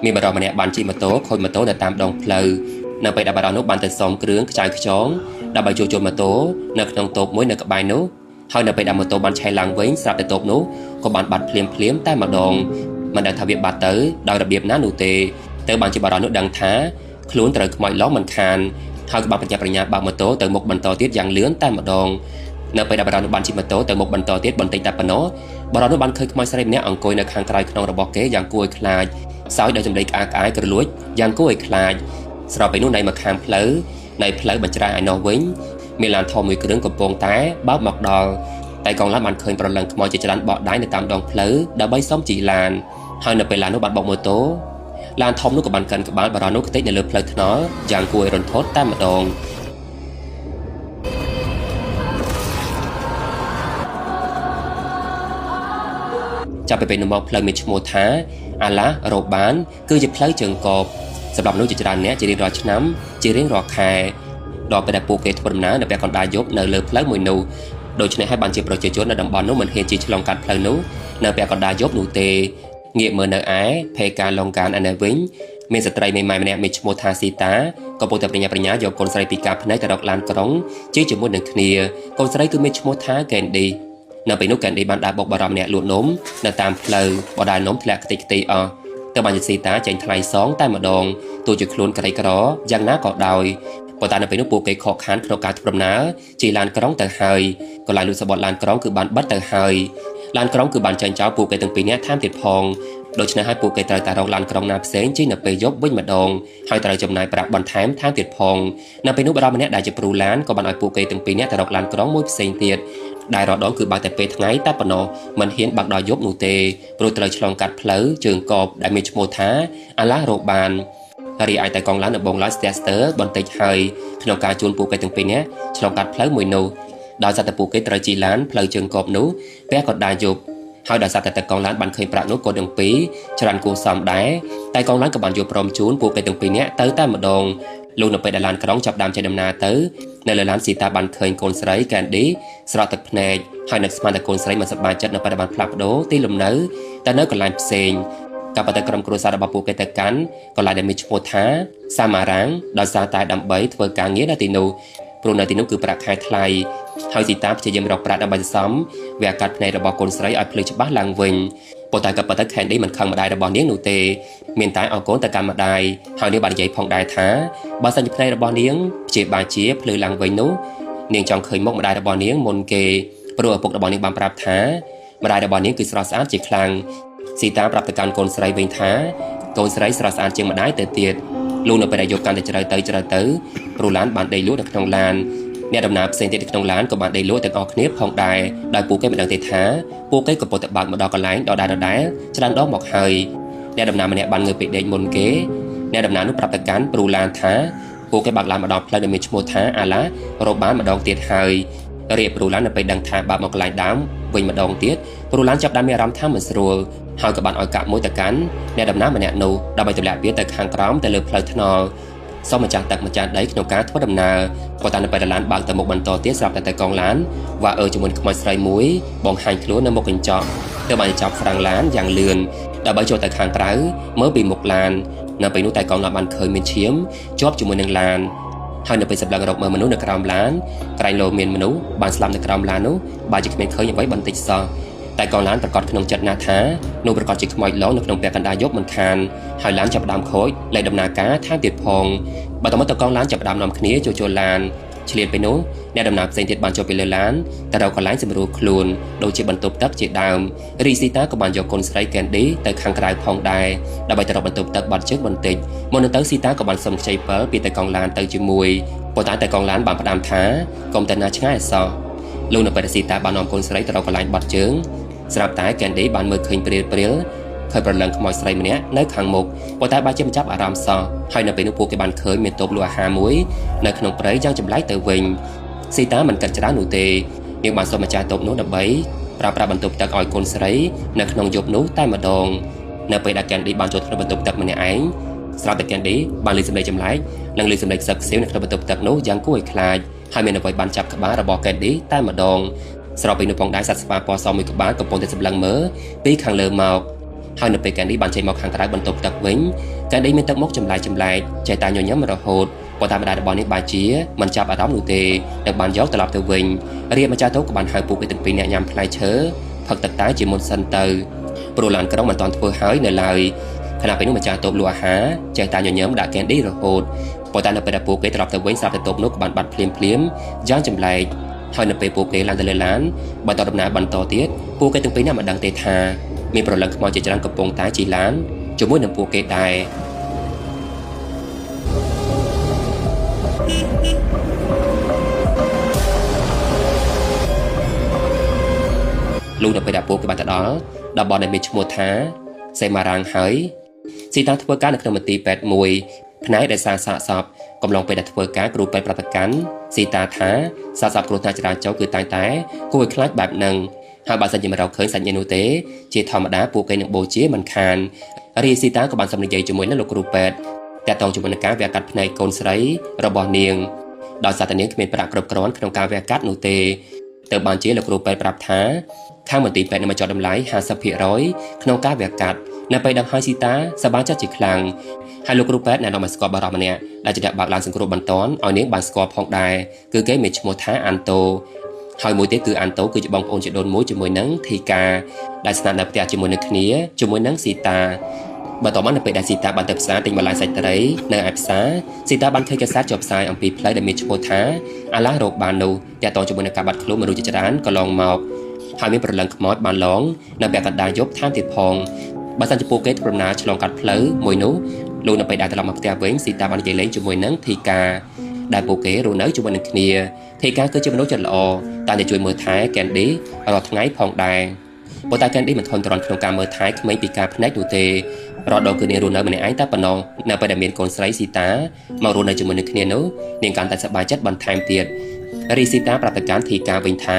มีบารมีเนี่ยบันจีมาโต้คนมาโต้ในตามดงเพลย์นำไปดับบารนุบันแต่สองเครื่องกระจายกระจองดับใบโจโจมาโต้ในขนมโต๊ะมวยในกระบายนุให้นำไปดับมาโต้บันชัยลังเว้งสลับแต่โต๊ะนุก็บันบัดเพลียมใต้มาดองมันได้ทวีบัดเตอร์ดาวระเบียบน้าหนูเตเตอร์บันจีบารนุดังท้าคลุ้นตรึกหมอยล้อมันคานให้กับบางปัญญาปริญญาบางมาโต้เติมหมกบันต่อเตี้ยอย่างเลื้อนใต้มาดองนำไปดับบารนุบันจีมาโต้เติมหมกบันต่อเตี้ยบนเตยตาปนอบารนุบันเคยขโมยสไลด์เนี่ยอังโกยในคางไกลขนมระบอกเกยอย่างกล้วยคลายสาวได้จำได้อากาศกระลุยอย่างกล้วยคลายสเราไปนู่นในมาคางเพลย์ในเพลย์บรรจายนอวิ้งมีลานทอมือเครื่องกับโปงแต่บ้าหมอกดอลแต่กองละมันเคยประลังขโมยจะรันเบาได้ในตามดองเพลย์ดับใบซ้อมจีลานให้นำไปลานนุบันบอกโมโตลานทอมนุกับบันกันกับบ้านบารานุกติในเรือเพลย์ทนออย่างกล้วยรนทดแต้มมาดองจะไปเป็นนมเพลย์มีชโมท้าอาละโรบานคือจะเพลย์เชิงกบสำหรับนุจิจรันเนี่ยจะเรียนรอชน้ำจะเรียนรอแคร์รอไปได้ปูเกตพรมน้าในแบบก่อนได้ยกในเรือเพลย์มวยนูโดยเฉพาะให้บันจีโปรเจจุดในดับบอลนู้เหมือนเฮนจีฉลองการเพลย์นู้ในแบบก่อนได้ยกนูเตเงียบเมื่อในไอเพการลองการอันเนวิ้งเมสตรีใหม่ๆเนี่ยมีชโมทาสีตาก็ปูแต่ปริญญาโยกคนสไลปีกาพนัยแต่ดอกลานกร้องจี้จมูกหนึ่งเคลียคนสไลคือมีชโมทาแกนดีนำไปนุกันดีบันดาบอกบารามเนี่ยหลุดน้มในตามเพลย์บดาน้มทะเลกติกตีอแต่บันจีสีตาเจนทลายสองใต้มาดองตัวจุดคลุนกระไรกระรอยังน้าเกาะดอยปตานไปนุปูเกยขอขานขนการพรมน้าจีลานกร้องแต่เฮยก็ลายลุสบอดลานกร้องคือบันบัดแต่เฮยลานกร้องคือบันเจนเจ้าปูเกยตั้งปีนี้ท่ามติดพองโดยเฉพาะให้ปูเกยตรายรองลานกร้องนาเซนจีนไปยกวิ่งมาดองให้ตรายจำนายประบันแถมท่ามติดพองนำไปนุบารามเนี่ยได้จะปรูล้านก็บันอ้อยปูเกยตั้งปีนี้แต่รองลานกร้องมุ้ยเซนเตียดได้รอดองคือบางแต่เปทั้งไงแต่ปนอมันเห็นบางดอยยกหนูเตปรูตรายฉลองกัดเพลย์เจิงกอบได้มีชโมท้าอาลาโรบานรีไอแต่กองล้านบงไลสเตสเตอร์บนเตยเฮยขนมการจูนปูเกยตั้งปีนี้ฉลองกัดเพลย์มวยนูดาวสัตว์ปูเกยตรายจีล้านเพลย์เจิงกอบนูแปะกอดได้ยุบให้ดาวสัตว์แต่กองล้านบันเคยประนุกดังปีฉลันกูซ้ำได้แต่กองล้านกับบันยุบพร้อมจูนปูเกยตั้งปีนี้เตยแต่มาดงลูกนำไปดาลานกร้องจับดามใจดำนาเตอในเรือล้านสีตาบันเคยโกนสไลแกนดีสระตักเพนให้นักสมานตะโกนสไลมาสบายจัดในปัจจุบันพลับโดตีลมเนื้อแต่เนื้อก็ลายเซงกับปฏิกรรมกรุสารบปูเกตกันก็ลายเดมิชโมท้าสามารังดาวซาตายดำใบเถื่อการเงี้ยนาตินูปรุนาตินูคือประคายไทยให้สีตาจะยังรอกประดับใบซ้ำเวกัดในระบบกลสไลอัดเพลิงฉบับลังวิงปตายกับปฏิแคนได้มันคังมาได้ระบบเนี้ยหนูเตเมียนตายเอาโกนตะการมาได้ให้เนื้อบาดใหญ่พองได้ท้าบาสันจะในระบบเนี้ยเจ็บบาดเจ็บเพลิงลังวิงนู้เนียงจองเคยมกมาได้ระบบเนี้ยมนเกปรัวปกระบอกเนี้ยบางปราบท้ามาได้ระบบเนี้ยคือสระสารจิตคลังสีตาปรับตะการโกนสไลเวงท้าโกนสไลสระสารจึงมาได้แต่เตียดลูกนำไปได้ยกการแต่เจริญเตยปรูล้านบานได้รู้ในขนมลานเนี่ยดำน้ำเซนติในขนมล้านกับบานได้รู้แต่ออกเนี้ยพองได้ได้ปูเก้เป็นดังเตท้าปูเก้กับโปรตบานมาดอกกันไหลดอกได้ฉะนั้นดอกหมอกเฮยเนี่ยดำน้ำมันเนี่ยบานเงยไปเดินมนเก๋เนี่ยดำน้ำนุปรับตะการปรูลานท้าปูเก้บางลานมาดอกเพลย์เดมิชโมท้าอาละโรบานมาดองเตียดเฮยเรียบปรูล้านไปดังท้าบาหมอกไหลดำวิ่งมาดองเตียดปรูล้านจับดำมีรำท่าเหมือนสรัวหอยกับบานอ้อยกะมวยตะกันเนี่ยดำน้ำมันเนี่ยนูดำไปตัวแหลกเบี้ยแต่คางกร้อมแต่เลือเพลย์ทนอซ้อมมาจากตักมาจากได้ขนมการทอดดำนาพอตานไปดล้านบางแต่หมกบันต่อเตี้ยสลับแต่กองล้านว่าจมูกขมอยสไลมุ้ยบองหายคล้วนในหมกกินจอกเติมมาจับฝรั่งล้านอย่างเลือนดำไปโจแต่คางกร้าเมื่อปีหมกลานนำไปนู้แต่กองละบันเคยมีเชี่ยมจอบจมูกหนึ่งลานให้นำไปสับหลังรบเมื่อมนุษย์ในกรามล้านไกลโลเมียนมนุษย์บานสลัมในกรามล้านนู้บานจิกเมนเคยยังไว้บันติดซอแต่กองล้านประกอบขนมจัดนาท้าโนประกอบจิกขมอยล้อในขนมแปะกันดายกมันคานหายล้านจับดามโคยไหลดำนากาท่าติดพองบางตัวตะกองล้านจับดามนำคณีโจลานเฉลี่ยไปโน้แนวดำน้ำเซนติบานโจไปเลยล้านแต่เราก็ล้านสมรูคลูนโดยจีบรรทุบตักจีดามรีซิต้ากับบานโยกคนสไลแกนดีแต่คางกลายพองได้ดับไปแต่เราบรรทุบตักบานเชือกบนติดมอนเตอร์ซิต้ากับบานสมชัยเปิลปีแต่กองล้านเตอร์จมวยปตาแต่กองล้านบานประดามท้ากองแต่นาช่างซอลูนไปแต่ซิต้าบานนอมคนสไลแต่เราก็ล้านบัดเชิงสำหรับตายแกนดีบานมือเคยเปรี้ยวเคยประลังขโมยสไลมันเนี้ยในขังหมกปตายบาเจ็บจับอารามซอให้นำไปนุปูกบานเคยเมียนตบลัวหามุ้ยในขนมเปรย์ย่างจำไล่เตอวิงสีตามันกัดจะร้านหนูเตเนียบานสมจ่าตบนู้ดับใบปราบรรทุบตักอ้อยคนสไลในขนมยบนู้ใต้มาดองในไปดักแกนดีบานโจทย์บรรทุบตักมันเนี้ยไอ้สำหรับแกนดีบานลีสำเร็จจำไล่นังลีสำเร็จสักเซลในขนมบรรทุบตักนู้ยังกุ้ยคลายให้เมียนเอาไปบานจับขบ้าระบอกแกนดีใต้มาดองสำหรับไปนุปองได้สัตว์สปาปอซอมมือกับบ้านกับปนแต่สำลังเมื่อปีขังเลอเมาใ ហើយនៅពេលកែនឌីបានចេញមកខាងក្រៅបន្ទប់ទឹកវិញកែនឌីមានទឹកមុខចម្លែកចេះតែញញឹមរហូតប៉ុន្តែម្ដាយរបស់នាងបាជាមិនចាប់អារម្មណ៍នោះទេនិងបានយកត្រឡប់ទៅវិញរាជម្ចាស់តូក៏បានហៅពួកគេទាំងពីរអ្នកញ៉ាំផ្លែឈើផឹកទឹកតែជាមុនសិនទៅព្រោះឡានក្រុងមិនទាន់ធ្វើហើយនៅឡើយខណៈពេលនោះម្ចាស់តូលក់អាហារចេះតែញញឹមដាក់កែនឌីរហូតប៉ុន្តែនៅពេលដែលពួកគេត្រឡប់ទៅវិញស្រាប់តែតូបនោះក៏បានបាត់ភ្លាមយ៉ាងចម្លែកហើយនៅពេលពួកគេឡើងទៅលើឡានបន្តដំណើរបន្តទៀតពួកគេទាំងពីរនាក់មិនដឹងទេថាមានប្រលឹងខ្មោចជាច្រើនកំពុងតែជិះឡានជាមួយនឹងពួកគេដែរលុះដល់ពេលដែលពួកគេបានទៅដល់តំបន់ដែលមានឈ្មោះថាសេម៉ារ៉ាងហើយស៊ីតាធ្វើការនៅក្នុងមន្ទីរពេទ្យមួយផ្នែកដែលសាកសពកំឡុងពេលដែលធ្វើការគ្រូពេទ្យប្រតិកម្មស៊ីតាថាសាកសពគ្រោះថ្នាក់ចរាចរណ៍គឺតែងតែគួរឲ្យខ្លាចបែបហ្នឹងហើយបើសិនជាមិនរកឃើញសាច់ញាតិនោះទេជាធម្មតាពួកគេនឹងបូជាមិនខានរីស៊ីតាក៏បានសម្និយាយជាមួយនឹងលោកគ្រូពេទ្យតាក់ទងជាមួយនឹងការវះកាត់ភ្នែកកូនស្រីរបស់នាងដោយសារតែនាងគ្មានប្រាក់គ្រប់គ្រាន់ក្នុងការវះកាត់នោះទេទើបបានជាលោកគ្រូពេទ្យប្រាប់ថាខាងមន្ទីរពេទ្យនឹងបញ្ចុះតម្លៃ 50% ក្នុងការវះកាត់នៅពេលដឹងហើយស៊ីតាសប្បាយចិត្តជាខ្លាំងហើយលោកគ្រូពេទ្យណែនាំឲ្យស្គាល់បារម្ភម្នាក់ដែលជាអ្នកបើកឡានសង្គ្រោះបន្ទាន់ឲ្យនាងបានស្គាល់ផងដែរគឺគេមានឈ្មោះថាអាន់តូហើយមួយទៀតគឺអាន់តូគឺជាបងប្អូនជីដូនមួយជាមួយនឹងធីកាដែលស្នាក់នៅផ្ទះជាមួយនឹងគ្នាជាមួយនឹងស៊ីតាបន្ទាប់មកនៅពេលដែលស៊ីតាបានទៅផ្សារទិញបន្លែសាច់ត្រីនៅឯផ្សារស៊ីតាបានឃើញកាសែតចុះផ្សាយអំពីផ្លូវដែលមានឈ្មោះថាអាឡារោគបាននោះតាក់ទងជាមួយនឹងការបាត់ខ្លួនមនុស្សជាច្រើនកន្លងមកហើយមានប្រលឹងខ្មោចបានឡងនៅពាក់កណ្ដាលយប់ថែមទៀតផងបើសិនជាពួកគេធ្វើដំណើរឆ្លងកាត់ផ្លូវមួយនោះលោកនៅពេលដែលត្រឡប់មកផ្ទះវិញស៊ីតាបាននិយាយលេងជាមួយនឹងធីកាដែលពួកគេរស់នៅជាមួយនឹងគ្នាធីកាគឺជាមនុស្សចិត្តល្អតែជួយមើលថែកែនឌីរាល់ថ្ងៃផងដែរប៉ុន្តែកែនឌីមិនធន់ទ្រាន់ក្នុងការមើលថែក្មេងពីការភ្នែកនោះទេរត់ដល់គឺនាងរស់នៅម្នាក់ឯងតែប៉ុណ្ណោះនៅពេលដែលមានកូនស្រីស៊ីតាមករស់នៅជាមួយនឹងគ្នានោះនាងកាន់តែសប្បាយចិត្តបន្ថែមទៀតរីស៊ីតាប្រាប់ទៅកាន់ធីកាវិញថា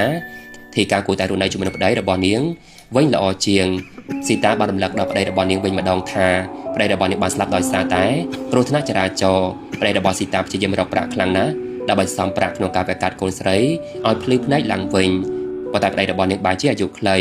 ធីកាគួរតែរស់នៅជាមួយនឹងប្តីរបស់នាងវិញល្អជាងស៊ីតាបានរំលឹកដល់ប្តីរបស់នាងវិញម្ដងថាប្តីរបស់នាងបានស្លាប់ដោយសារតែគ្រោះថ្នាក់ចរាចរណ៍ប្តីរបស់ស៊ីតាព្យាយាមរកប្រាក់ខ្លាំងណាស់ដើម្បីសំប្រាក់ក្នុងការប្រកាសកូនស្រីឲ្យភ្លឺភ្នែកឡើងវិញប៉ុន្តែប្តីរបស់នាងបានជាអាយុខ្លី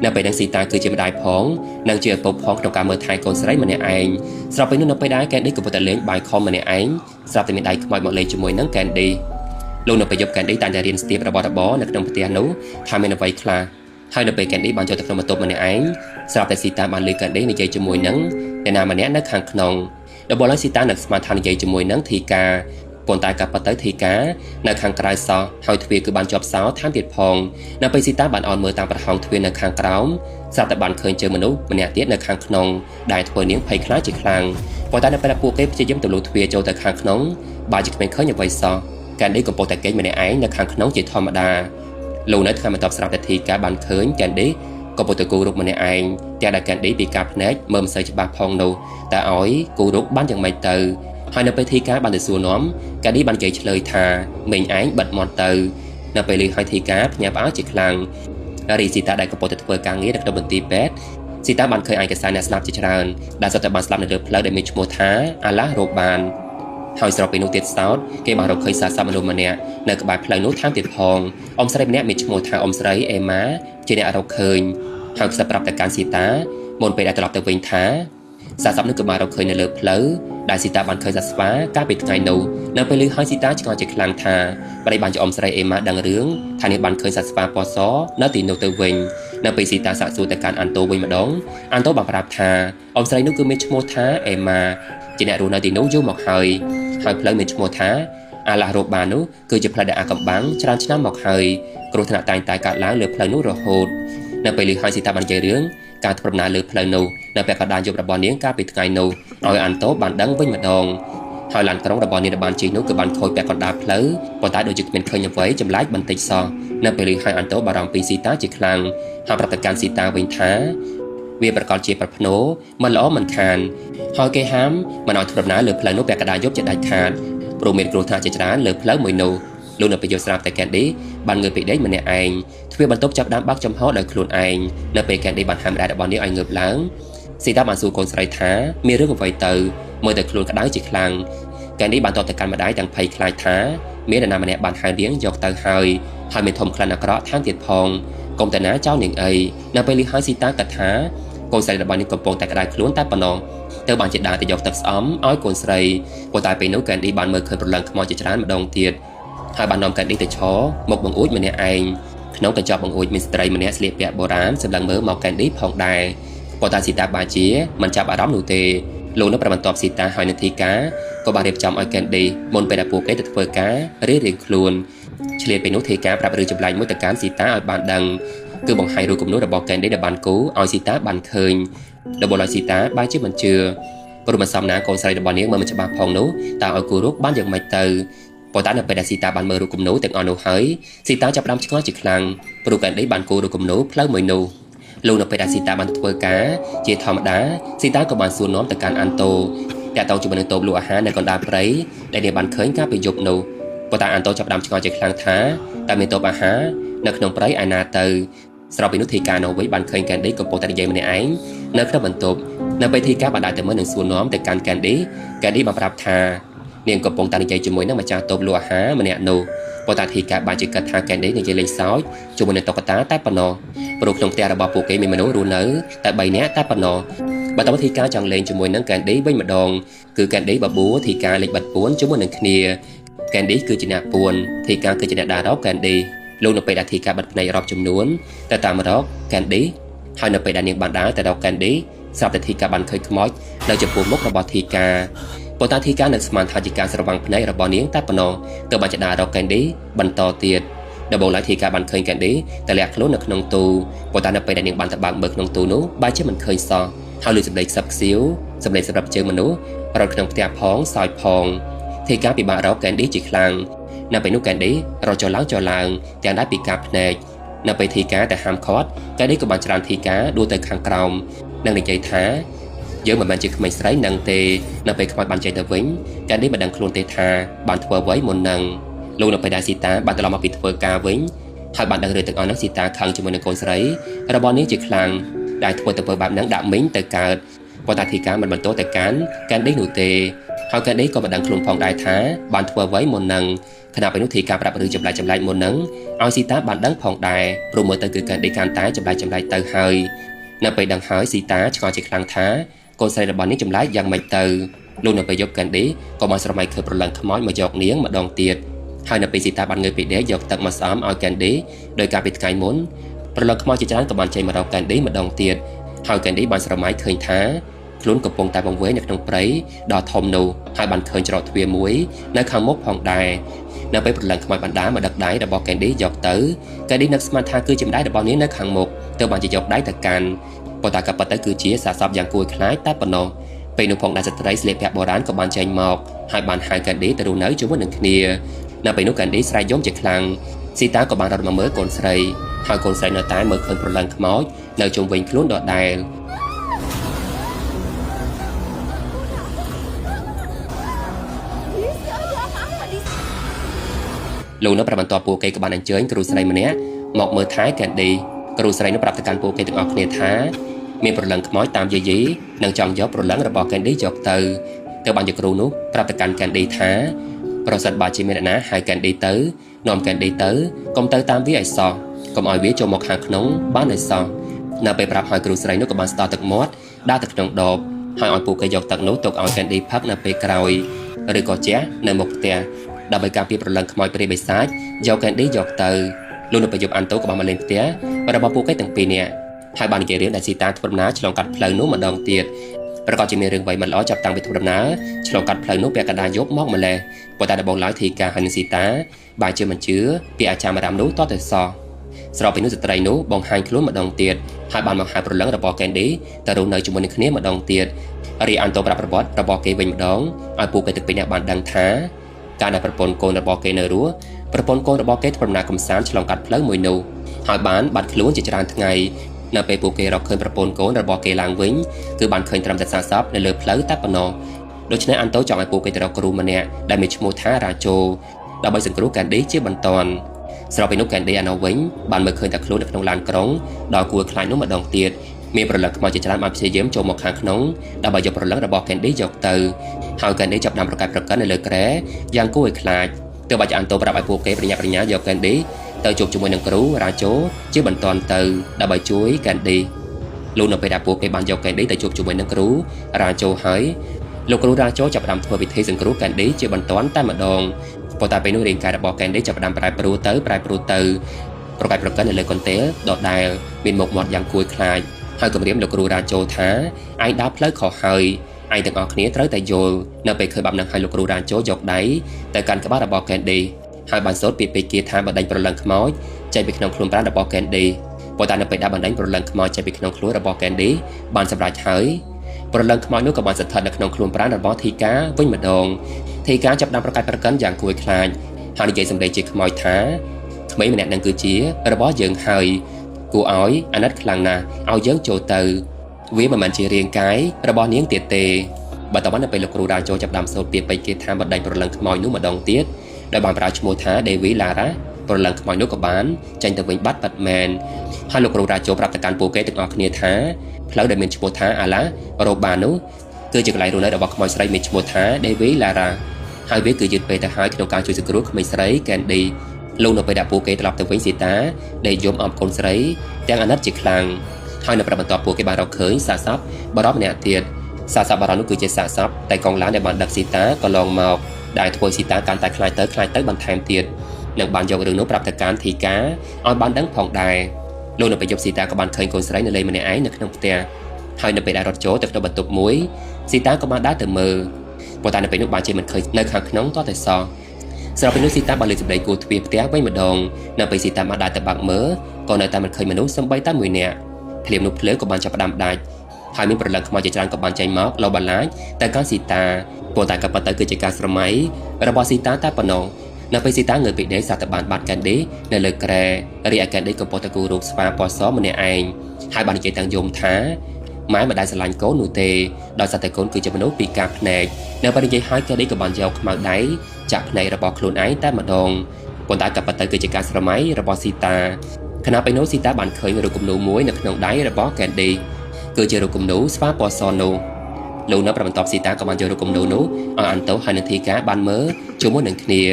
នៅពេលដែលស៊ីតាគឺជាម្ដាយផងនិងជាឪពុកផងក្នុងការមើលថែកូនស្រីម្នាក់ឯងស្រាប់ពេលនោះនៅពេលដែលកែនឌីកំពុងតែលេងបាយខំម្នាក់ឯងស្រាប់តែមានដៃខ្មោចមកលេងជាមួយនឹងកែនឌីលោកនៅពេលយប់កែនឌីតែងតែរៀនស្ទាបរបស់របរនៅក្នុងផ្ទះនោះថាមានអ្វីខ្លះហើយនៅពេលកែនឌីបានចូលទៅក្នុងបន្ទប់ម្នាក់ឯងស្រាប់តែស៊ីតាបានលើកែនឌីនិយាយជាមួយនឹងអ្នកណាម្នាក់នៅខាងក្នុងដល់បើឡើយស៊ីតានៅស្មានថានិយាយជាមួយនឹងធីកាប៉ុន្តែការប៉ះទៅធីកានៅខាងក្រៅសោះហើយទ្វារគឺបានជាប់សោថែមទៀតផងនៅពេលស៊ីតាបានអន់មើលតាមប្រហោងទ្វារនៅខាងក្រោមស្រាប់តែបានឃើញជើងមនុស្សម្នាក់ទៀតនៅខាងក្នុងដែលធ្វើនាងភ័យខ្លាចជាខ្លាំងប៉ុន្តែនៅពេលពួកគេព្យាយាមទម្លុះទ្វារចូលទៅខាងក្នុងបើជាគ្មានឃើញអ្វីសោះកែនឌីកំពុងតែគេងម្នាក់ឯងនៅខាងក្នុងជាធម្មតាលោកនៅថ្ងៃបន្ទាប់ស្រាប់តែធីកាបានឃើញកែនឌីក៏ពុទ្ធគូរូបម្នាក់ឯងតែដែលកែនឌីពីការភ្នែកមើលមិនសូវច្បាស់ផងនោះតែឲ្យគូរូបបានយ៉ាងម៉េចទៅហើយនៅពេលធីកាបានទៅសួរនាំកែនឌីបាននិយាយឆ្លើយថាមេងឯងបិទមាត់ទៅនៅពេលឮហើយធីកាភ្ញាក់ផ្អើលជាខ្លាំងរីស៊ីតាដែលកំពុងតែធ្វើការងារនៅក្នុងមន្ទីរពេទ្យស៊ីតាបានឃើញឯកសារអ្នកស្លាប់ជាច្រើនដែលសុទ្ធតែបានស្លាប់នៅលើផ្លូវដែលមានឈ្មោះថាអាឡារោបានហើយស្របពេលនោះទៀតសោតគេបានរកឃើញសាកសពមនុស្សម្នាក់នៅក្បែរផ្លូវនោះថែមទៀតផងអ៊ំស្រីម្នាក់មានឈ្មោះថាអ៊ំស្រីអេម៉ាជាអ្នករកឃើញហើយខ្សឹបប្រាប់ទៅកាន់ស៊ីតាមុនពេលដែលត្រឡប់ទៅវិញថាសាកសពនោះគឺបានរកឃើញនៅលើផ្លូវដែលស៊ីតាបានឃើញសាស្វាកាលពីថ្ងៃនោះនៅពេលឮហើយស៊ីតាឆ្ងល់ជាខ្លាំងថាប្តីបានជាអ៊ំស្រីអេម៉ាដឹងរឿងថានេះបានឃើញសាស្វាពណ៌សនៅទីនោះទៅវិញនៅពេលស៊ីតាសាកសួរទៅកាន់អាន់តូវិញម្ដងអាន់តូបានប្រាប់ថាអ៊ំស្រីនោះគឺមានឈ្មោះថាអេម៉ាជាអ្នករស់នៅទីនោះយូរមកហើយផ្លូវមានឈ្មោះថាអាឡារ៉ូបានោះគឺជាផ្លូវដែលអាកំបាំងច្រើនឆ្នាំមកហើយគ្រោះថ្នាក់តែងតែកើតឡើងលើផ្លូវនោះរហូតនៅពេលឮហើយស៊ីតាបាននិយាយរឿងការធ្វើដំណើរលើផ្លូវនោះនៅពេលកណ្ដាលយប់របស់នាងកាលពីថ្ងៃនោះឲ្យអាន់តូបានដឹងវិញម្ដងហើយឡានក្រុងរបស់នាងបានជិះនោះគឺបានខូចពាក់កណ្ដាលផ្លូវប៉ុន្តែដូចជាគ្មានឃើញអ្វីចម្លែកបន្តិចសោះនៅពេលឮហើយអាន់តូបារម្ភពីស៊ីតាជាខ្លាំងហើយប្រាប់ទៅកាន់ស៊ីតាវិញថាវាប្រកាសជាប្រភ្នូមិនល្អមិនខានហើយគេហាមមិនឲ្យធ្វើដំណើរលើផ្លូវនោះពាក់កណ្ដាលយប់ជាដាច់ខាតព្រោះមានគ្រោះថ្នាក់ជាច្រើនលើផ្លូវមួយនោះលោកនៅពេលយប់ស្រាប់តែកែនឌីបានងើបពីដេកម្នាក់ឯងទ្វារបន្ទប់ចាប់ដើមបើកចំហដោយខ្លួនឯងនៅពេលកែនឌីបានហាមម្ដាយរបស់នាងឲ្យងើបឡើងស៊ីតាបានសួរកូនស្រីថាមានរឿងអ្វីទៅមើលទៅខ្លួនក្តៅជាខ្លាំងកែនឌីបានតបទៅកាន់ម្ដាយទាំងភ័យខ្លាចថាមាននរណាម្នាក់បានហៅនាងយកទៅហើយមានធំក្លិនអាក្រក់ថែមទៀតផងកុំតាណាចោលនាងអីនៅពេលឮហើយស៊ីតាគិតថា កូនស្រីរបស់នាងកំពុងតែក្តៅខ្លួនតែប៉ុណ្ណោះទើបបានជាដើរទៅយកទឹកស្អំឲ្យកូនស្រីប៉ុន្តែពេលនោះកែនឌីបានមើលឃើញប្រលឹងខ្មោចជាច្រើនម្ដងទៀតហើយបាននាំកែនឌីទៅឈរមកបង្អួចម្នាក់ឯងក្នុងកញ្ចក់បង្អួចមានស្ត្រីម្នាក់ស្លៀកពាក់បុរាណសម្លឹងមើលមកកែនឌីផងដែរប៉ុន្តែស៊ីតាបាជាមិនចាប់អារម្មណ៍នោះទេលោកនៅប្របន្ទាប់ស៊ីតាហើយនាងធីកាក៏បានរៀបចំឲ្យកែនឌីមុនពេលដែលពួកគេទៅធ្វើការរៀងខ្លួនឆ្លៀតពេលនោះធីកាប្រាប់រឿងចម្លែកមួយទៅកាន់ស៊ីតាឲ្យបានដឹងគឺបង្ហាញរូបគំនូររបស់កែនឌីដែលបានគូឲ្យស៊ីតាបានឃើញដល់បលឲ្យស៊ីតាបែរជាមិនជឿព្រោះមិនសមណាកូនស្រីរបស់នាងមើលមិនច្បាស់ផងនោះតើឲ្យគូរូបបានយ៉ាងម៉េចទៅប៉ុន្តែនៅពេលដែលស៊ីតាបានមើលរូបគំនូរទាំងអស់នោះហើយស៊ីតាចាប់ផ្ដើមឆ្ងល់ជាខ្លាំងព្រោះកែនឌីបានគូរូបគំនូរផ្លូវមួយនោះលោកនៅពេលដែលស៊ីតាបានធ្វើការជាធម្មតាស៊ីតាក៏បានសួរនាំទៅកាន់អាន់តូតាក់ទងជាមួយនឹងតូបលក់អាហារនៅកណ្ដាលព្រៃដែលនាងបានឃើញកាលពីយប់នោះប៉ុន្តែអាន់តូចាប់ផ្ដើមឆ្ងល់ជាខ្លាំងថាតើមានតូបអាហារនៅក្នុងព្រៃឯណាទៅស្របពីនោះធីកានៅវិញបានឃើញកែនឌីកំពុងតែនិយាយម្នាក់ឯងនៅក្នុងបន្ទប់នៅពេលធីកាបានដើរទៅមើលនឹងសួរនាំទៅកាន់កែនឌីបានប្រាប់ថានាងកំពុងតែនិយាយជាមួយនឹងម្ចាស់តូបលក់អាហារម្នាក់នោះប៉ុន្តែធីកាបានជឿគិតថាកែនឌីនិយាយលេងសើចជាមួយនឹងតុក្កតាតែប៉ុណ្ណោះព្រោះក្នុងផ្ទះរបស់ពួកគេមានមនុស្សរស់នៅតែ3នាក់តែប៉ុណ្ណោះបើតើធីកាចង់លេងជាមួយនឹងកែនឌីវិញម្ដងគឺកែនឌីបបួធីកាលេងបិទពួនជាមួយនឹងគ្នាកែនឌីគឺជាអ្នកពួនធីកាគឺជាអ្នកដើររកកែនឌីលោកនៅពេលដែលធីកាបិទភ្នែករាប់ចំនួនតែតាមរកកែនឌីហើយនៅពេលដែលនាងបានដើរទៅរកកែនឌីស្រាប់តែធីកាបានឃើញខ្មោចនៅចំពោះមុខរបស់ធីកាប៉ុន្តែធីកានឹងស្មានថាជាការស្រវាំងភ្នែករបស់នាងតែប៉ុណ្ណោះទើបបានចដើររកកែនឌីបន្តទៀតដល់បងឡើយធីកាបានឃើញកែនឌីតែលាក់ខ្លួននៅក្នុងទូប៉ុន្តែនៅពេលដែលនាងបានទៅបើកមើលក្នុងទូនោះបែរជាមិនឃើញសោះហើយលឺសម្លេងខ្សឹបខ្សៀវសម្លេងសម្រាប់ជើងមនុស្សរត់ក្នុងផ្ទះផងសោយផងធីកាពិបាករកកែនឌីជាខ្លាំងនៅពេលនោះកែនឌីរត់ចុះឡើងទាំងដែរពីការភ្នែកនៅពេលធីកាតែហាមឃាត់កែនឌីក៏បានច្រានធីកាដួលទៅខាងក្រោមនិងនិយាយថាយើងមិនមែនជាក្មេងស្រីនឹងទេនៅពេលខ្មោចបានចេញទៅវិញកែនឌីមិនដឹងខ្លួនទេថាបានធ្វើអ្វីមុននឹងលោកនៅពេលដែលស៊ីតាបានត្រឡប់មកពីធ្វើការវិញហើយបានដឹងរឿងទាំងអស់នោះស៊ីតាខឹងជាមួយនឹងកូនស្រីរបស់នាងជាខ្លាំងដែលធ្វើទៅបែបហ្នឹងដាក់មីងទៅកើតប៉ុន្តែធីកាមិនបន្តទៅកាន់កែនឌីនោះទេហើយកែនឌីក៏មិនដឹងខ្លួនផងដែរថាបានធ្វើអ្វីមុននឹងខណៈពេលនោះធីកាប្រាប់រឿងចម្លែកមុននឹងឲ្យស៊ីតាបានដឹងផងដែរព្រោះមើលទៅគឺកែនឌីកាន់តែចម្លែកទៅហើយនៅពេលដឹងហើយស៊ីតាឆ្ងល់ជាខ្លាំងថាកូនស្រីរបស់នាងចម្លែកយ៉ាងម៉េចទៅលោកនៅពេលយប់កែនឌីក៏បានស្រមៃឃើញប្រលឹងខ្មោចមកយកនាងម្ដងទៀតហើយនៅពេលស៊ីតាបានងើបពីដេកយកទឹកមកស្អំឲ្យកែនឌីដោយការពីថ្ងៃមុនប្រលឹងខ្មោចជាច្រើនក៏បានចេញមករកកែនឌីម្ដងទៀតហើយកែនឌីបានស្រមៃឃើញថាខ្លួនកំពុងតែវង្វេងនៅក្នុងព្រៃដ៏ធំនោះហើយបានឃើញច្រកទ្វារមួយនៅខាងមុខផងដែរនៅពេលប្រលឹងខ្មោចបានដើរមកដឹកដៃរបស់កែនឌីយកទៅកែនឌីនឹកស្មានថាគឺជាម្ដាយរបស់នាងនៅខាងមុខទើបបានជាយកដៃទៅកាន់ប៉ុន្តែក៏ប៉ុន្តែគឺជាសាស័ព្ទយ៉ាងគួរខ្លាចតែប៉ុណ្ណោះពេលនោះផងដែរស្ត្រីស្លៀកពាក់បុរាណក៏បានចេញមកហើយបានហៅកែនឌីទៅរស់នៅជាមួយនឹងគ្នានៅពេលនោះកែនឌីស្រែកយំជាខ្លាំងស៊ីតាក៏បានរត់មកមើលកូនស្រីហើយកូនស្រីនៅតែមើលឃើញប្រលឹងខ្មោចនៅជុំវិញខ្លួនដដែលលោកនៅប្រាប់បន្តពួកគេក៏បានអញ្ជើញគ្រូស្រីម្នាក់មកមើលថែកែនឌីគ្រូស្រីនោះប្រាប់ទៅកាន់ពួកគេទាំងអស់គ្នាថាមានប្រលឹងខ្មោចតាមយាយីនឹងចង់យកប្រលឹងរបស់កែនឌីយកទៅបានជាគ្រូនោះប្រាប់ទៅកាន់កែនឌីថាប្រសិនបើជាមានអ្នកណាហៅកែនឌីទៅនាំកែនឌីទៅកុំទៅតាមវាឲ្យសោះកុំឲ្យវាចូលមកខាងក្នុងបានឲ្យសោះនៅពេលប្រាប់ឲ្យគ្រូស្រីនោះក៏បានស្ទើរទឹកមាត់ដើរទៅក្នុងដបហើយឲ្យពួកគេយកទឹកនោះទុកឲ្យកែនឌីផឹកនៅពេលក្រោយឬក៏ជះនៅមុខផ្ទះដើម្បីការពារប្រលឹងខ្មោចព្រាយបិសាចយកកែនឌីយកទៅលោកនៅពេលយប់អាន់តូក៏បានមកលេងផ្ទះរបស់ពួកគេទាំងពីរនាក់ហើយបាននិយាយរឿងដែលស៊ីតាធ្វើដំណើរឆ្លងកាត់ផ្លូវនោះម្ដងទៀតប្រកបជាមានរឿងអ្វីមិនល្អចាប់តាំងពីធ្វើដំណើរឆ្លងកាត់ផ្លូវនោះពាក់កណ្ដាលយប់មកម្លេះប៉ុន្តែដំបូងឡើយធីកាហើយនឹងស៊ីតាបែរជាមិនជឿពីអាចារ្យមាដាមនោះតទៅសោះស្របពេលនោះស្ត្រីនោះបង្ហាញខ្លួនម្ដងទៀតហើយបានមកហៅប្រលឹងរបស់កែនឌីទៅរស់នៅជាមួយនឹងគ្នាម្ដងទៀតរីអាន់តូប្រាប់ប្រវត្តិរបស់គេវិញម្ដងឲ្យពួកគេទាំងពីរនាក់បានដឹងថាការដែលប្រពន្ធកូនរបស់គេនៅរស់ប្រពន្ធកូនរបស់គេធ្វើដំណើរកំសាន្តឆ្លងកាត់ផ្លូវមួយនោះហើយបានបាត់ខ្លួនជាច្រើនថ្ងៃនៅពេលពួកគេរកឃើញប្រពន្ធកូនរបស់គេឡើងវិញគឺបានឃើញត្រឹមតែសាកសពនៅលើផ្លូវតែប៉ុណ្ណោះដូច្នេះអាន់តូចង់ឲ្យពួកគេទៅរកគ្រូម្នាក់ដែលមានឈ្មោះថារ៉ាជូដើម្បីសង្គ្រោះកែនឌីជាបន្ទាន់ស្របពេលនោះកែនឌីអាណូវិញបានមើលឃើញតែខ្លួននៅក្នុងឡានក្រុងដ៏គួរខ្លាចនោះម្ដងទៀតមានប្រលឹងខ្មោចជាច្រើនបានព្យាយាមចូលមកខាងក្នុងដើម្បីយកប្រលឹងរបស់កែនឌីយកទៅហើយកែនឌីចាប់ដាំប្រកែកប្រកិននៅលើគ្រែយ៉ាងគួរឲ្យខ្លាចទើបបាច់អាន់តូប្រាប់ឲ្យពួកគេប្រញាប់ប្រញាល់យកកែនឌីទៅជួបជាមួយនឹងគ្រូរ៉ាជូជាបន្ទាន់ទៅដើម្បីជួយកែនឌី លោកនៅពេលដែលពួកគេបានយកកែនឌីទៅជួបជាមួយនឹងគ្រូរ៉ាជូហើយលោកគ្រូរ៉ាជូចាប់ផ្ដើមធ្វើពិធីសង្គ្រោះកែនឌីជាបន្ទាន់តែម្ដងប៉ុន្តែពេលនោះរាងកាយរបស់កែនឌីចាប់ផ្ដើមប្រែប្រួលទៅប្រកែកប្រកិននៅលើកន្ទេលដដែលមានមុខមាត់យ៉ាងគួរខ្លាចហើយគម្រាមលោកគ្រូរ៉ាជូថាឯងដើរផ្លូវខុសហើយឯងទាំងអស់គ្នាត្រូវតែយល់នៅពេលឃើញបាប់នឹងឲ្យលោកគ្រូរ៉ាជូយកដៃទៅកាន់ក្បាលរបស់កែនឌីហើយបានសូត្រពាក្យពេចន៍គាថាបណ្ដេញប្រលឹងខ្មោចចេញពីក្នុងខ្លួនប្រាណរបស់កែនឌីប៉ុន្តែនៅពេលដែលបណ្ដេញប្រលឹងខ្មោចចេញពីក្នុងខ្លួនរបស់កែនឌីបានសម្រេចហើយប្រលឹងខ្មោចនោះក៏បានស្ថិតនៅក្នុងខ្លួនប្រាណរបស់ធីកាវិញម្ដងធីកាចាប់ផ្ដើមប្រកាសប្រកិនយ៉ាងគួរខ្លាចហើយនិយាយសម្ដីជាខ្មោចថាក្មេងម្នាក់នឹងគឺជារបស់យើងហើយគួរឲ្យអាណិតខ្លាំងណាស់ឲ្យយើងចូលទៅវាមិនមែនជារាងកាយរបស់នាងទៀតទេបើតើនៅពេលលោកគ្រូរ៉ាជូចាប់ផ្ដើមសូត្រពាក្យពេចន៍គាថាបណ្ដេញប្រលឹងខ្មោចនោះម្ដងទៀតដោយបានប្រើឈ្មោះថា Devi Lara ប្រលឹងខ្មោចនោះក៏បានចេញទៅវិញបាត់មែនហើយលោកគ្រូរ៉ាជូប្រាប់ទៅកាន់ពួកគេទាំងអស់គ្នាថាផ្លូវដែលមានឈ្មោះថាអាឡារ៉ូបានោះគឺជាកន្លែងរស់នៅរបស់ខ្មោចស្រីមានឈ្មោះថា Devi Lara ហើយវាគឺយឺតពេលទៅហើយក្នុងការជួយសង្គ្រោះក្មេងស្រី Candy លោកនៅពេលដែលពួកគេត្រឡប់ទៅវិញស៊ីតាដែលយំអបកូនស្រីទាំងអាណិតជាខ្លាំងហើយនៅប្រាប់បន្ទាប់ពួកគេបានរកឃើញសាកសពបរិបម្នាក់ទៀតសាកសពបរិបនោះគឺជាសាកសពតែកងឡានដែលបានដឹកស៊ីតាក៏ឡងមកដែលធ្វើស៊ីតាកាន់តែខ្លាចទៅបន្ថែមទៀតនឹងបានយករឿងនោះប្រាប់ទៅកាន់ធីកាឲ្យបានដឹងផងដែរលោកនៅពេលយប់ស៊ីតាក៏បានឃើញកូនស្រីនៅលេងម្នាក់ឯងនៅក្នុងផ្ទះហើយនៅពេលដែលរត់ចូលទៅក្នុងបន្ទប់មួយស៊ីតាក៏បានដើរទៅមើលប៉ុន្តែនៅពេលនោះបានជាមិនឃើញនៅខាងក្នុងតតែសោះស្រាប់ពេលនោះស៊ីតាបានលើកសម្ដីគោះទ្វារផ្ទះវិញម្ដងនៅពេលស៊ីតាបានដើរទៅបាក់មើលក៏នៅតែមិនឃើញមនុស្សសូម្បីតែមួយនាក់ភ្លាមនោះភ្លើងក៏បានចាប់ផ្ដើមដាច់ហើយមានប្រលឹងខ្មោចជាច្រើនក៏បានចេញមកលោបបន្លាចទៅកាន់ស៊ីតាប៉ុន្តែក៏ប៉ុន្តែគឺជាការស្រមៃរបស់ស៊ីតាតែប៉ុណ្ណោះនៅពេលស៊ីតាងើបពីដេកសាទៅបានបាត់កែនឌីនៅលើគ្រែរីឯកែនឌីកំពុងតែគូររូបស្វាពណ៌សម្នាក់ឯងហើយបាននិយាយទាំងយំថាម៉ែមិនដែលស្រឡាញ់កូននោះទេដោយសារតែកូនគឺជាមនុស្សពីការភ្នែកនៅពេលនិយាយហើយកែនឌីក៏បានយកខ្មៅដៃចាក់ភ្នែករបស់ខ្លួនឯងតែម្ដងប៉ុន្តែក៏ប៉ុន្តែគឺជាការស្រមៃរបស់ស៊ីតាខណៈពេលនោះស៊ីតាបានឃើញរូបគំនូរមួយនៅក្នុងដៃរបស់កែនឌីគឺជារូបគំនូរស្វាពណ៌សនោះលោកនៅប្របន្ទាប់ស៊ីតាក៏បានយករូបគំនូរនោះឲ្យអាន់តូហើយនឹងធីកាបានមើលជាមួយនឹងគ្ន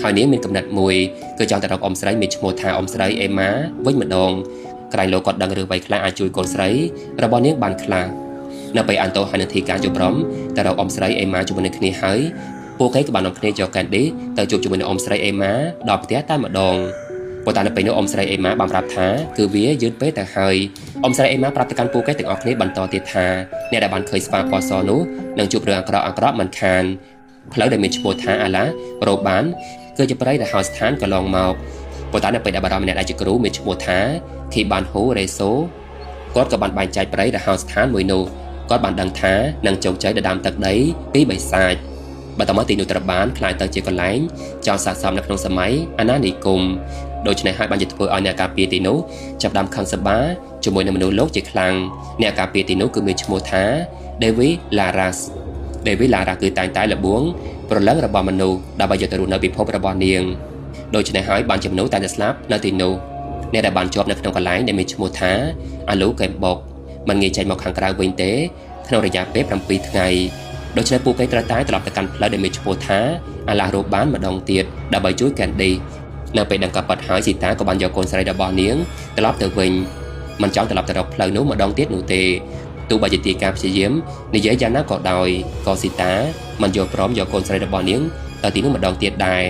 ាហើយនាងមានកំណត់មួយគឺចង់ទៅរកអ៊ំស្រីមានឈ្មោះថាអ៊ំស្រីអេម៉ាវិញម្ដងក្រែងលោកគាត់ដឹងរឿងអ្វីខ្លះអាចជួយកូនស្រីរបស់នាងបានខ្លះនៅពេលអាន់តូហើយនឹងធីកាជួបព្រមទៅរកអ៊ំស្រីអេម៉ាជាមួយនឹងគ្នាហើយពួកគេក៏បាននាំគ្នាយកកែនឌីទៅជួបជាមួយនឹងអ៊ំស្រីអេម៉ាដល់ផ្ទះតែម្ដងប៉ុន្តែនៅពេលនោះអ៊ំស្រីអេម៉ាបានប្រាប់ថាគឺវាយឺតពេកទៅហើយអ៊ំស្រីអេម៉ាប្រាប់ទៅកាន់ពួកគេទាំងអស់គ្នាបន្តទៀតថាអ្នកដែលបានឃើញស្វាពណ៌សនោះនឹងជួបរឿងអាក្រក់មិនខានផ្លូវដែលមានឈ្មោះថាអាឡារ៉ូបានគឺជាព្រៃដែលហោស្ថានកន្លងមកប៉ុន្តែនៅពេលដែលបារម្ភម្នាក់ដែលជាគ្រូមានឈ្មោះថាខីបានហូរ៉េសូគាត់ក៏បានបែងចែកព្រៃដែលហោស្ថានមួយនោះគាត់បានដឹងថានឹងជោគជ័យដណ្ដើមទឹកដីពីបិសាចបើតើមកទីនោះត្រូវបានខ្លាយទៅជាកន្លែងចោលសាកសមនៅក្នុងសម័យអាណានិគមដូច្នេះហើយបានជាធ្វើឲ្យអ្នកការពារទីនោះចាប់ផ្ដើមខឹងសម្បាជាមួយនឹងមនុស្សលោកជាខ្លាំងអ្នកការពារទីនោះគឺមានឈ្មោះថា Devi Lara គឺតែងតែលបួងប្រលឹងរបស់មនុស្សដើម្បីយកទៅរស់នៅពិភពរបស់នាងដូច្នេះហើយបានជាមនុស្សតែស្លាប់នៅទីនោះអ្នកដែលបានជាប់នៅក្នុងកន្លែងដែលមានឈ្មោះថាអាឡូកេមបុកមិនងាយចេញមកខាងក្រៅវិញទេក្នុងរយៈពេល7ថ្ងៃដូច្នេះពួកគេត្រូវតែត្រឡប់ទៅកាន់ផ្លូវដែលមានឈ្មោះថាអាឡារ៉ូបានម្ដងទៀតដើម្បីជួយកែនឌីនៅពេលដឹងក៏ប៉ាត់ហើយស៊ីតាក៏បានយកកូនស្រីរបស់នាងត្រឡប់ទៅវិញមិនចង់ត្រឡប់ទៅរកផ្លូវនោះម្ដងទៀតនោះទេទោះបីជាទីការព្យាយាមនិយាយយ៉ាងណាក៏ដោយក៏ស៊ីតាមិនយល់ព្រមយកកូនស្រីរបស់នាងទៅទីនោះម្ដងទៀតដែរ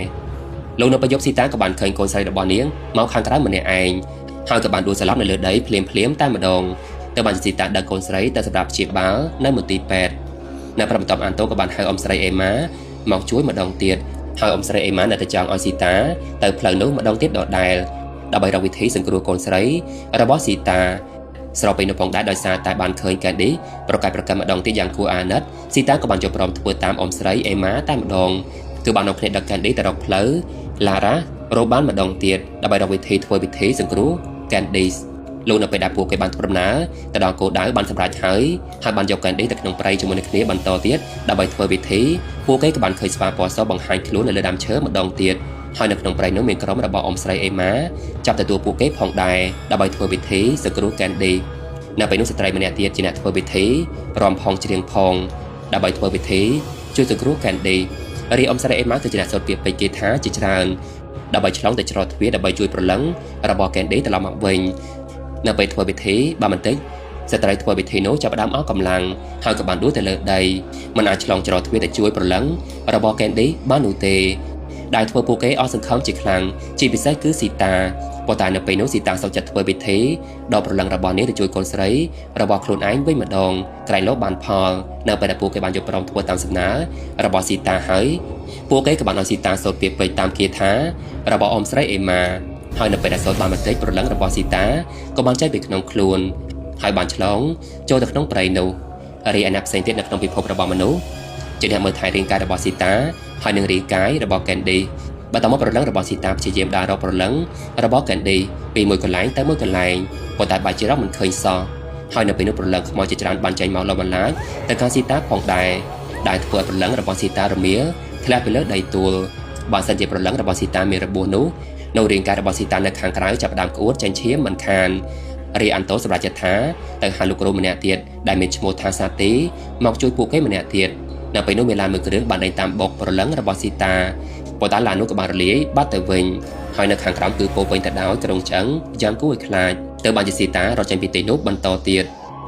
លោកនៅពេលយប់ស៊ីតាក៏បានឃើញកូនស្រីរបស់នាងមកខាងក្រៅម្នាក់ឯងហើយក៏បានដួលស្លាប់នៅលើដីភ្លាមតែម្ដងទៅបានស៊ីតាដឹកកូនស្រីទៅសម្រាប់ព្យាបាលនៅមន្ទីរពេទ្យនៅប្របន្ទាប់អានតូក៏បានហៅអ៊ំស្រីអេម៉ាមកជួយម្ដងទៀតហើយអ៊ំស្រីអេម៉ានៅតែចង់ឲ្យស៊ីតាទៅផ្លូវនោះម្ដងទៀតដដែលដើម្បីរកវិធីសង្គ្រោះកូនស្រីរបស់ស៊ីតាស្របពេលនោះផងដែរដោយសារតែបានឃើញកែនឌីប្រកែកម្ដងទៀតយ៉ាងគួរអាណិតស៊ីតាក៏បានចូលព្រមធ្វើតាមអ៊ំស្រីអេម៉ាតែម្ដងគឺបាននាំគ្នាដឹកកែនឌីទៅរកផ្លូវឡារ៉ារ៉ូបានម្ដងទៀតដើម្បីរកវិធីធ្វើពិធីសង្គ្រោះកែនឌីលោកនៅពេលដែលពួកគេបានធ្វើដំណើរទៅដល់គោលដៅបានសម្រេចហើយបានយកកែនឌីទៅក្នុងព្រៃជាមួយនឹងគ្នាបន្តទៀតដើម្បីធ្វើពិធីពួកគេក៏បានឃើញស្វាពណ៌សបង្ហាញខ្លួននៅលើដើមឈើម្ដងទៀតហើយនៅក្នុងព្រៃនោះមានក្រុមរបស់អ៊ំស្រីអេម៉ាចាប់ទទួលពួកគេផងដែរដើម្បីធ្វើពិធីសង្គ្រោះកែនឌីនៅពេលនោះស្ត្រីម្នាក់ទៀតជាអ្នកធ្វើពិធីរាំផងច្រៀងផងដើម្បីធ្វើពិធីជួយសង្គ្រោះកែនឌីរីអ៊ំស្រីអេម៉ាគឺជាអ្នកសូត្រពាក្យពេចន៍គាថាជាច្រើនដើម្បីឆ្លងទៅច្រកទ្វារដើម្បីជួយប្រលឹងរបស់កែនឌីត្រឡប់មកវិញនៅពេលធ្វើពិធីបានបន្តិច ស្ត្រីធ្វើពិធីនោះចាប់ផ្ដើមអស់កម្លាំងហើយក៏បានដួលទៅលើដីមិនអាចឆ្លងច្រកទ្វារទៅជួយប្រឡឹងរបស់ Candy បាននោះទេដែលធ្វើពួកគេអស់សង្ឃឹមជាខ្លាំងជាពិសេសគឺស៊ីតាប៉ុន្តែនៅពេលនោះស៊ីតាសុខចិត្តធ្វើពិធីដល់ប្រឡឹងរបស់នាងទៅជួយកូនស្រីរបស់ខ្លួនឯងវិញម្ដងក្រែងលោកបានផលនៅពេលដែលពួកគេបានយកព្រមធ្វើតាមសំណើរបស់ស៊ីតាហើយពួកគេក៏បានឲ្យស៊ីតាសូត្រពាក្យពេចន៍តាមគាថារបស់អ៊ំស្រីអេម៉ាហើយនៅពេលដែលសូត្របានបន្តិចប្រឡឹងរបស់ស៊ីតាក៏បានចេញពីក្នុងខ្លួនហើយបានឆ្លងចូលទៅក្នុងព្រៃនោះរីឯអ្នកផ្សេងទៀតនៅក្នុងពិភពរបស់មនុស្សជាអ្នកមើលថែរាងកាយរបស់ស៊ីតាហើយនឹងរាងកាយរបស់ Candy បន្តមកប្រឡឹងរបស់ស៊ីតាព្យាយាមដើររកប្រឡឹងរបស់ Candy ពីមួយកន្លែងទៅមួយកន្លែងប៉ុន្តែបែរជារកមិនឃើញសោះហើយនៅពេលនោះប្រឡឹងខ្មោចជាច្រើនបានចេញមកលបបន្លាចទៅកាន់ស៊ីតាផងដែរដែលធ្វើឲ្យប្រឡឹងរបស់ស៊ីតារមៀលធ្លាក់ពីលើដីទួលបើសិនជាប្រឡឹងរបស់ស៊ីតាមានរបួសនោះនៅរាងកាយរបស់ស៊ីតានៅខាងក្រៅចាប់ផ្ដើមក្អួតចេញឈាមមិនខានរីអាន់តូសម្រាប់ចិត្តថាទៅហៅលោកគ្រូម្នាក់ទៀតដែលមានឈ្មោះថាសាទីមកជួយពួកគេម្នាក់ទៀតនៅពេលនោះមេឡានមួយគ្រឿងបានដេញតាមបុកប្រឡឹងរបស់ស៊ីតាប៉ុន្តែឡាននោះក៏បានរលាយបាត់ទៅវិញហើយនៅខាងក្រោមគឺពោពេញទៅដោយក្រុងឆ្អឹងយ៉ាងគួរឲ្យខ្លាចទៅបានជាស៊ីតារត់ចេញពីទីនោះបន្តទៀត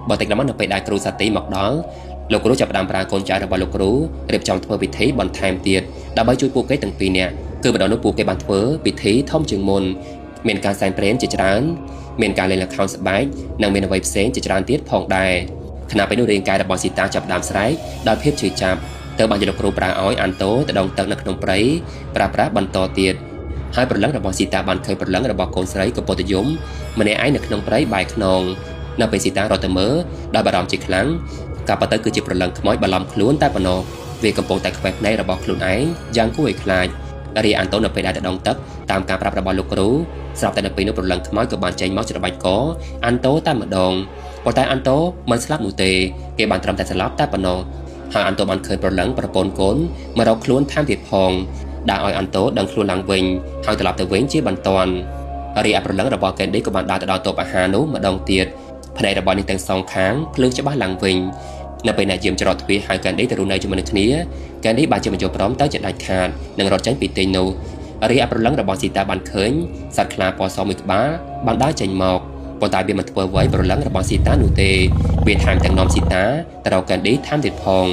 បើតែក្រោយមកនៅពេលដែលគ្រូសាទីមកដល់លោកគ្រូចាប់ផ្ដើមប្រើកូនចៅរបស់លោកគ្រូរៀបចំធ្វើពិធីបន្ថែមទៀតដើម្បីជួយពួកគេទាំងពីរនាក់គឺម្ដងនោះពួកគេបានធ្វើពិធីធំជាងមុនមានការសែនព្រេនជាច្រើនមានការលេងល្ខោនស្បែកនិងមានអ្វីផ្សេងជាច្រើនទៀតផងដែរខណៈពេលនោះរាងកាយរបស់ស៊ីតាចាប់ផ្ដើមស្រែកដោយភាពឈឺចាប់ទៅបានជាលោកគ្រូប្រើឲ្យអាន់តូទៅដងទឹកនៅក្នុងព្រៃប្រើប្រាស់បន្តទៀតហើយប្រឡឹងរបស់ស៊ីតាបានឃើញប្រឡឹងរបស់កូនស្រីកពុទ្ធយមម្នាក់ឯងនៅក្នុងព្រៃបែកខ្នងនៅពេលស៊ីតារត់ទៅមើលដោយបារម្ភជាខ្លាំងការពិតទៅគឺជាប្រឡឹងខ្មោចបន្លំខ្លួនតែប៉ុណ្ណោះវាកំពុងតែខ្វេះភ្នែករបស់ខ្លួនឯងយ៉ាងគួរឲ្យខ្លាចរីអាន់តូនៅពេលដែលទៅដងទឹកតាមការប្រាប់របស់លោកគ្រូស្រាប់តែនៅពេលនោះប្រឡឹងខ្មោចក៏បានចេញមកច្របាច់កអាន់តូតែម្ដងប៉ុន្តែអាន់តូមិនស្លាប់នោះទេគេបានត្រឹមតែស្លាប់តែប៉ុណ្ណោះហើយអាន់តូបានឃើញប្រឡឹងប្រពន្ធកូនមករកខ្លួនថែមទៀតផងដែលឲ្យអាន់តូដឹងខ្លួនឡើងវិញហើយត្រឡប់ទៅវិញជាបន្ទាន់រីឯប្រឡឹងរបស់ Candy ក៏បានដើរទៅដល់តូបអាហារនោះម្ដងទៀតភ្នែករបស់នាងទាំងសងខាងភ្លឺច្បាស់ឡើងវិញនៅពេលអ្នកយាមច្រកទ្វារហៅ Candy ទៅរស់នៅជាមួយនឹងគ្នា Candy បានជាបញ្ចុះព្រមទៅជាដាច់ខាតនឹងរត់ចេញពីទីនោះរីឯប្រឡឹងរបស់ស៊ីតាបានឃើញសត្វខ្លាពណ៌សមួយក្បាលបានដើរចេញមកប៉ុន្តែវាមិនធ្វើអ្វីប្រឡឹងរបស់ស៊ីតានោះទេវាថែមទាំងនាំស៊ីតាទៅរក Candy ថែមទៀតផង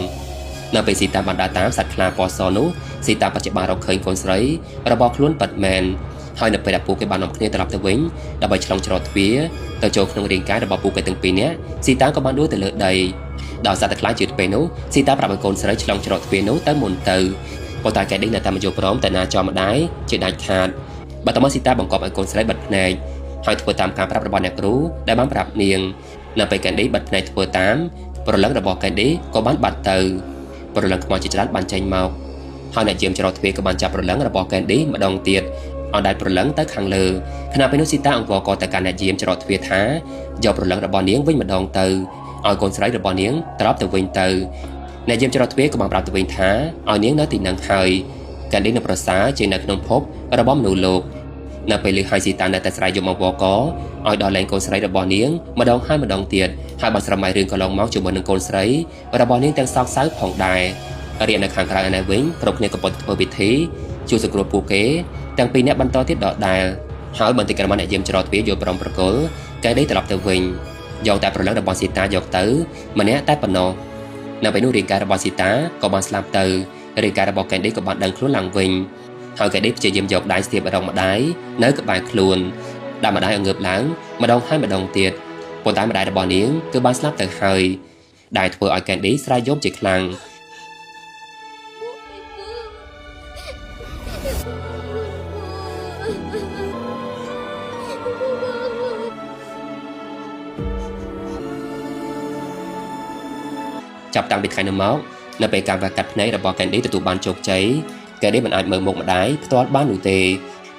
នៅពេលស៊ីតាបានដើរតាមសត្វខ្លាពណ៌សនោះស៊ីតាពិតជាបានរកឃើញកូនស្រីរបស់ខ្លួនពិតមែនហើយនៅពេលដែលពួកគេបាននាំគ្នាត្រឡប់ទៅវិញដើម្បីឆ្លងច្រកទ្វារទៅចូលក្នុងរាងកាយរបស់ពួកគេទាំងពីរនាក់ស៊ីតាក៏បានដួលទៅលើដីដោយសារតែខ្លាចជាពេលនោះស៊ីតាប្រាប់ឲ្យកូនស្រីឆ្លងច្រកទ្វារនោះទៅមុនទៅប៉ុន្តែ Candy នៅតែមិនយល់ព្រមតែណាចោលម្ដាយជាដាច់ខាតបន្តមកស៊ីតាបង្គាប់ឲ្យកូនស្រីបិទភ្នែកហើយធ្វើតាមការប្រាប់របស់អ្នកគ្រូដែលបានប្រាប់នាងនៅពេល Candy បិទភ្នែកធ្វើតាមប្រឡឹងរបស់ Candy ក៏បានបាត់ទៅប្រឡឹងខ្មោចជាច្រើនបានចេញមកហើយអ្នកយាមច្រកទ្វារក៏បានចាប់ប្រឡឹងរបស់ Candy ម្ដងទៀតអណ្ដែតប្រឡឹងទៅខាងលើខណៈពេលនោះស៊ីតាអង្គក៏ទៅកាន់អ្នកយាមច្រកទ្វារថាយកប្រឡឹងរបស់នាងវិញម្ដងទៅឲ្យកូនស្រីរបស់នាងត្រឡប់ទៅវិញទៅអ្នកយាមច្រកទ្វារក៏បានប្រាប់ទៅវិញថាឲ្យនាងនៅទីនឹងហើយ Candy នៅប្រសើរជាងនៅក្នុងភពរបស់មនុស្សលោកនៅពេលលឺហើយស៊ីតានៅតែស្រែកយកមកវកឲ្យដល់លែងកូនស្រីរបស់នាងម្ដងហើយម្ដងទៀតហើយបានស្រមៃរឿងកន្លងមកជាមួយនឹងកូនស្រីរបស់នាងទាំងសោកសៅផងដែររៀននៅខាងក្រៅឯណេះវិញគ្រប់គ្នាក៏ពុតធ្វើពិធីជួយសង្គ្រោះពួកគេទាំងពីរនាក់បន្តទៀតដដែលហើយបន្តិចក្រោយមកអ្នកយាមច្រកទ្វារយកប្រំប្រគល់Candyត្រឡប់ទៅវិញយកតែប្រឡឹងរបស់ស៊ីតាយកទៅម្នាក់តែប៉ុណ្ណោះនៅពេលនោះរាងកាយរបស់ស៊ីតាក៏បានស្លាប់ទៅរាងកាយរបស់ Candy ក៏បានដឹងខ្លួនឡើងវិញហើយ Candy ព្យាយាមយកដៃស្ទាបរងម្ដាយនៅក្បែរខ្លួនដាក់ម្ដាយឲ្យងើបឡើងម្ដងហើយម្ដងទៀតប៉ុន្តែម្ដាយរបស់នាងគឺបានស្លាប់ទៅហើយដែលធ្វើឲ្យ Candy ស្រែកយំជាខ្លាំងចាប់តាំងពីថ្ងៃនោះមកនៅពេលការវះកាត់ភ្នែករបស់ Candy ទទួលបានជោគជ័យ Candy មិនអាចមើលមុខម្ដាយផ្ទាល់បាននោះទេ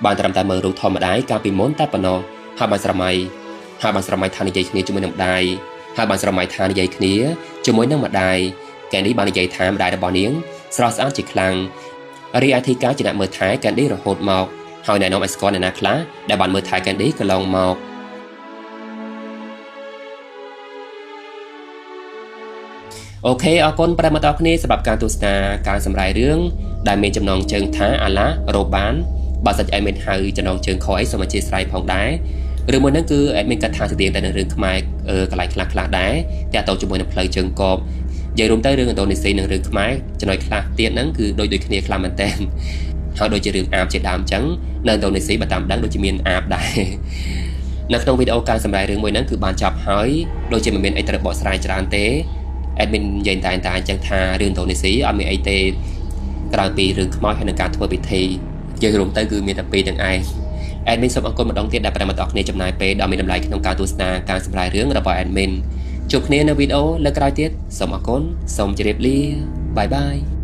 បានត្រឹមតែមើលរូបធម្មតាកាលពីមុនតែប៉ុណ្ណោះហើយបានស្រមៃថានិយាយគ្នាជាមួយនឹងម្ដាយហើយបានស្រមៃថានិយាយគ្នាជាមួយនឹងម្ដាយ Candy បាននិយាយថាម្ដាយរបស់នាងស្រស់ស្អាតជាខ្លាំងរីឯធីកាជាអ្នកមើលថែ Candy រហូតមកហើយណែនាំឲ្យស្គាល់អ្នកណាខ្លះដែលបានមើលថែ Candy កន្លងមកអូខេអរគុណប្រិយមិត្តអរគ្នាសម្រាប់ការទស្សនាការសម្រាយរឿងដែលមានចំណងជើងថាអាឡារ៉ូបានបើសិនឯងមានហៅចំណងជើងខអីសូមអធិស្ឋានផងដែរ រឿងមួយហ្នឹងគឺ admin កាត់ថាស្តៀងតែនឹងរឿងខ្មែរកន្លែងខ្លះដែរតែតទៅជាមួយនឹងផ្លូវជើងកបនិយាយរួមទៅរឿងឥណ្ឌូនេស៊ីនិងរឿងខ្មែរចំណុចខ្លះទៀតហ្នឹងគឺដូចគ្នាខ្លះមែនតើហើយដូចជារឿងអាបជាដើមអញ្ចឹងនៅឥណ្ឌូនេស៊ីបើតាមដឹងដូចជាមានអាបដែរនៅក្នុងវីដេអូការសម្ដែងរឿងមួយហ្នឹងគឺបានចប់ហើយដូចជាមិនមានអីត្រូវបកស្រាយច្រើនទេ admin និយាយតែអញ្ចឹងថារឿងឥណ្ឌូនេស៊ីអត់មានអីទេក្រៅពីរឿងខ្មោចហើយនឹងការធ្វើពិធីនិយាយរួមទៅគឺមានតែពីរទាំងឯង admin សូមអរគុណម្ដងទៀតដែលប្រិយមិត្តអរគ្នាចំណាយពេលដ៏មានតម្លៃក្នុងការទស្សនាការសម្ដែងរឿងរបស់ admin ជួបគ្នានៅវីដេអូលើកក្រោយទៀតសូមអរគុណសូមជម្រាបលាបាយបាយ